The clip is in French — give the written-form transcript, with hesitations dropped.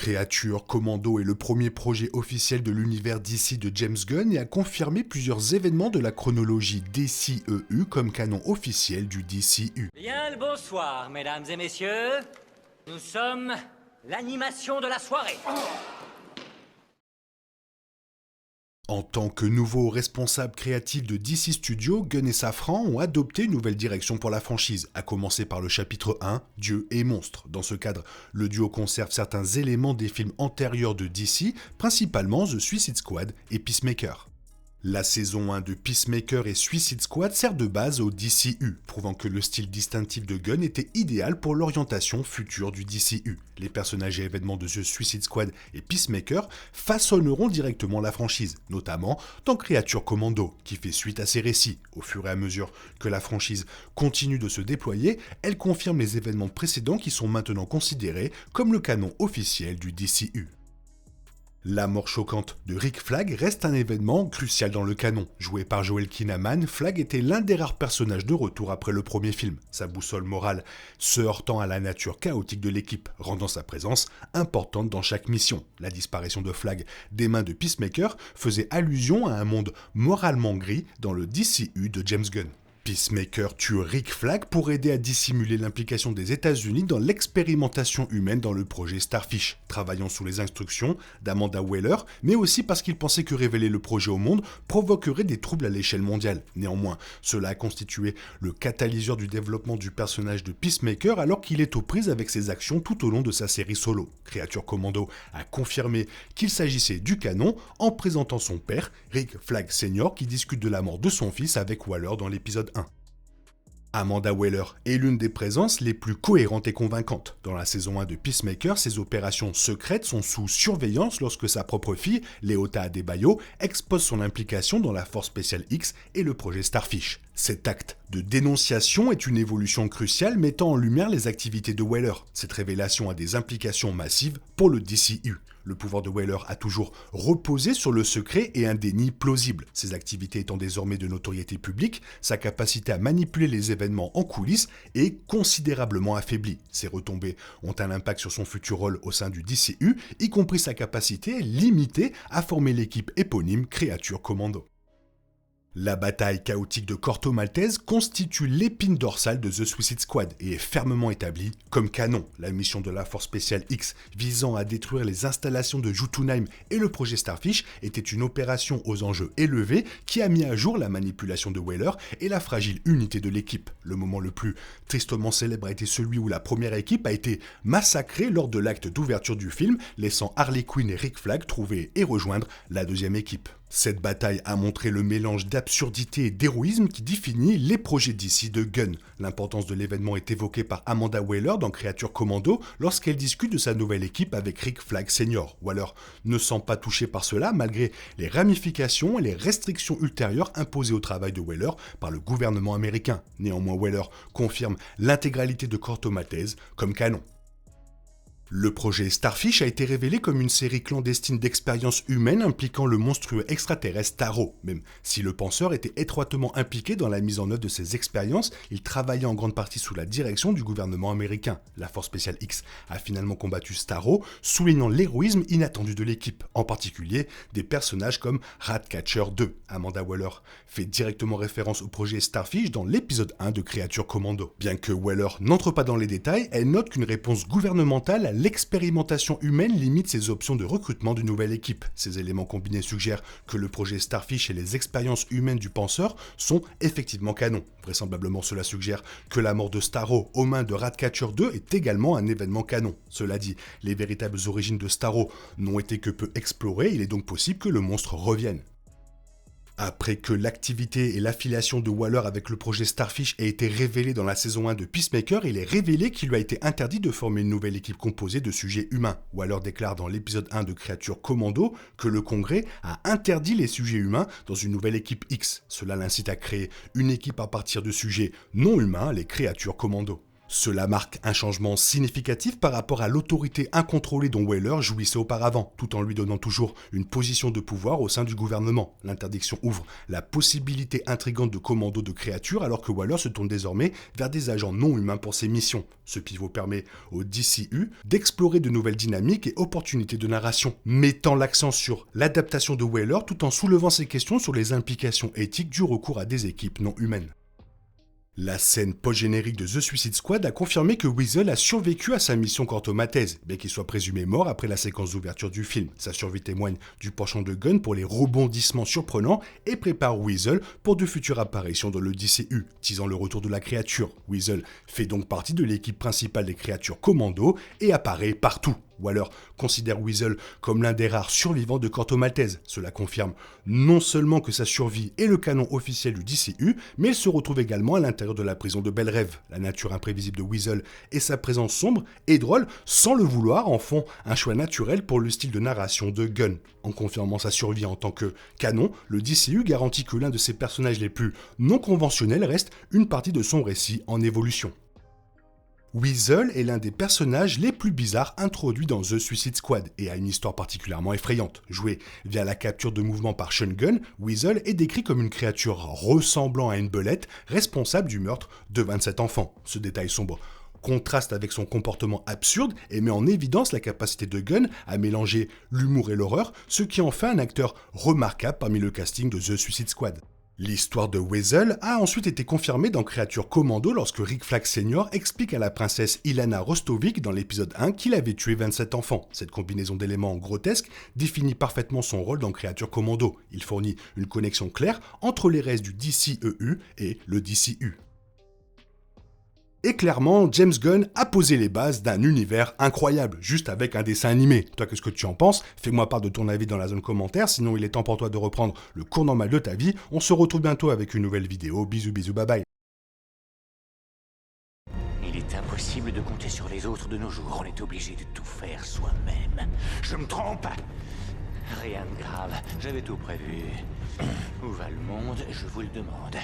Créature Commando est le premier projet officiel de l'univers DC de James Gunn et a confirmé plusieurs événements de la chronologie DCEU comme canon officiel du DCU. Bien le bonsoir, mesdames et messieurs. Nous sommes l'animation de la soirée. En tant que nouveau responsable créatif de DC Studios, Gunn et Safran ont adopté une nouvelle direction pour la franchise, à commencer par le chapitre 1, Dieu et monstres. Dans ce cadre, le duo conserve certains éléments des films antérieurs de DC, principalement The Suicide Squad et Peacemaker. La saison 1 de Peacemaker et Suicide Squad sert de base au DCU, prouvant que le style distinctif de Gunn était idéal pour l'orientation future du DCU. Les personnages et événements de The Suicide Squad et Peacemaker façonneront directement la franchise, notamment dans Créature Commando, qui fait suite à ces récits. Au fur et à mesure que la franchise continue de se déployer, elle confirme les événements précédents qui sont maintenant considérés comme le canon officiel du DCU. La mort choquante de Rick Flag reste un événement crucial dans le canon. Joué par Joel Kinnaman, Flag était l'un des rares personnages de retour après le premier film, sa boussole morale se heurtant à la nature chaotique de l'équipe, rendant sa présence importante dans chaque mission. La disparition de Flag des mains de Peacemaker faisait allusion à un monde moralement gris dans le DCU de James Gunn. Peacemaker tue Rick Flag pour aider à dissimuler l'implication des États-Unis dans l'expérimentation humaine dans le projet Starfish, travaillant sous les instructions d'Amanda Waller, mais aussi parce qu'il pensait que révéler le projet au monde provoquerait des troubles à l'échelle mondiale. Néanmoins, cela a constitué le catalyseur du développement du personnage de Peacemaker alors qu'il est aux prises avec ses actions tout au long de sa série solo. Créature Commando a confirmé qu'il s'agissait du canon en présentant son père, Rick Flag Sr., qui discute de la mort de son fils avec Waller dans l'épisode 1. Amanda Waller est l'une des présences les plus cohérentes et convaincantes. Dans la saison 1 de Peacemaker, ses opérations secrètes sont sous surveillance lorsque sa propre fille, Léota Adebayo, expose son implication dans la Force Spéciale X et le projet Starfish. Cet acte de dénonciation est une évolution cruciale mettant en lumière les activités de Waller. Cette révélation a des implications massives pour le DCU. Le pouvoir de Waller a toujours reposé sur le secret et un déni plausible. Ses activités étant désormais de notoriété publique, sa capacité à manipuler les événements en coulisses est considérablement affaiblie. Ses retombées ont un impact sur son futur rôle au sein du DCU, y compris sa capacité limitée à former l'équipe éponyme Créature Commando. La bataille chaotique de Corto Maltese constitue l'épine dorsale de The Suicide Squad et est fermement établie comme canon. La mission de la Force Spéciale X visant à détruire les installations de Jotunheim et le projet Starfish était une opération aux enjeux élevés qui a mis à jour la manipulation de Waller et la fragile unité de l'équipe. Le moment le plus tristement célèbre a été celui où la première équipe a été massacrée lors de l'acte d'ouverture du film, laissant Harley Quinn et Rick Flag trouver et rejoindre la deuxième équipe. Cette bataille a montré le mélange d'absurdité et d'héroïsme qui définit les projets d'ici de Gunn. L'importance de l'événement est évoquée par Amanda Waller dans Créature Commando lorsqu'elle discute de sa nouvelle équipe avec Rick Flag Sr. Waller ne sent pas touché par cela malgré les ramifications et les restrictions ultérieures imposées au travail de Waller par le gouvernement américain. Néanmoins, Waller confirme l'intégralité de Corto Maltese comme canon. Le projet Starfish a été révélé comme une série clandestine d'expériences humaines impliquant le monstrueux extraterrestre Starro. Même si le penseur était étroitement impliqué dans la mise en œuvre de ces expériences, il travaillait en grande partie sous la direction du gouvernement américain. La Force Spéciale X a finalement combattu Starro, soulignant l'héroïsme inattendu de l'équipe, en particulier des personnages comme Ratcatcher 2. Amanda Waller fait directement référence au projet Starfish dans l'épisode 1 de Créature Commando. Bien que Waller n'entre pas dans les détails, elle note qu'une réponse gouvernementale à l'expérimentation humaine limite ses options de recrutement d'une nouvelle équipe. Ces éléments combinés suggèrent que le projet Starfish et les expériences humaines du penseur sont effectivement canons. Vraisemblablement, cela suggère que la mort de Starro aux mains de Ratcatcher 2 est également un événement canon. Cela dit, les véritables origines de Starro n'ont été que peu explorées, il est donc possible que le monstre revienne. Après que l'activité et l'affiliation de Waller avec le projet Starfish ait été révélée dans la saison 1 de Peacemaker, il est révélé qu'il lui a été interdit de former une nouvelle équipe composée de sujets humains. Waller déclare dans l'épisode 1 de Créature Commando que le Congrès a interdit les sujets humains dans une nouvelle équipe X. Cela l'incite à créer une équipe à partir de sujets non humains, les Créatures Commando. Cela marque un changement significatif par rapport à l'autorité incontrôlée dont Waller jouissait auparavant, tout en lui donnant toujours une position de pouvoir au sein du gouvernement. L'interdiction ouvre la possibilité intrigante de commando de créatures alors que Waller se tourne désormais vers des agents non humains pour ses missions. Ce pivot permet au DCU d'explorer de nouvelles dynamiques et opportunités de narration, mettant l'accent sur l'adaptation de Waller tout en soulevant ses questions sur les implications éthiques du recours à des équipes non humaines. La scène post-générique de The Suicide Squad a confirmé que Weasel a survécu à sa mission Corto Maltese, bien qu'il soit présumé mort après la séquence d'ouverture du film. Sa survie témoigne du penchant de Gunn pour les rebondissements surprenants et prépare Weasel pour de futures apparitions dans le DCU, teasant le retour de la créature. Weasel fait donc partie de l'équipe principale des créatures Commando et apparaît partout. Waller considère Weasel comme l'un des rares survivants de Corto Maltese. Cela confirme non seulement que sa survie est le canon officiel du DCU, mais il se retrouve également à l'intérieur de la prison de Belle Rêve. La nature imprévisible de Weasel et sa présence sombre et drôle, sans le vouloir, en font un choix naturel pour le style de narration de Gunn. En confirmant sa survie en tant que canon, le DCU garantit que l'un de ses personnages les plus non conventionnels reste une partie de son récit en évolution. Weasel est l'un des personnages les plus bizarres introduits dans The Suicide Squad et a une histoire particulièrement effrayante. Joué via la capture de mouvement par Sean Gunn, Weasel est décrit comme une créature ressemblant à une belette responsable du meurtre de 27 enfants. Ce détail sombre contraste avec son comportement absurde et met en évidence la capacité de Gunn à mélanger l'humour et l'horreur, ce qui en fait un acteur remarquable parmi le casting de The Suicide Squad. L'histoire de Weasel a ensuite été confirmée dans Créature Commando lorsque Rick Flag Sr. explique à la princesse Ilana Rostovic dans l'épisode 1 qu'il avait tué 27 enfants. Cette combinaison d'éléments grotesques définit parfaitement son rôle dans Créature Commando. Il fournit une connexion claire entre les restes du DCEU et le DCU. Et clairement, James Gunn a posé les bases d'un univers incroyable, juste avec un dessin animé. Toi, qu'est-ce que tu en penses? Fais-moi part de ton avis dans la zone commentaire, sinon il est temps pour toi de reprendre le cours normal de ta vie. On se retrouve bientôt avec une nouvelle vidéo. Bisous, bisous, bye bye. Il est impossible de compter sur les autres de nos jours, on est obligé de tout faire soi-même. Je me trompe? Rien de grave, j'avais tout prévu. Où va le monde, je vous le demande.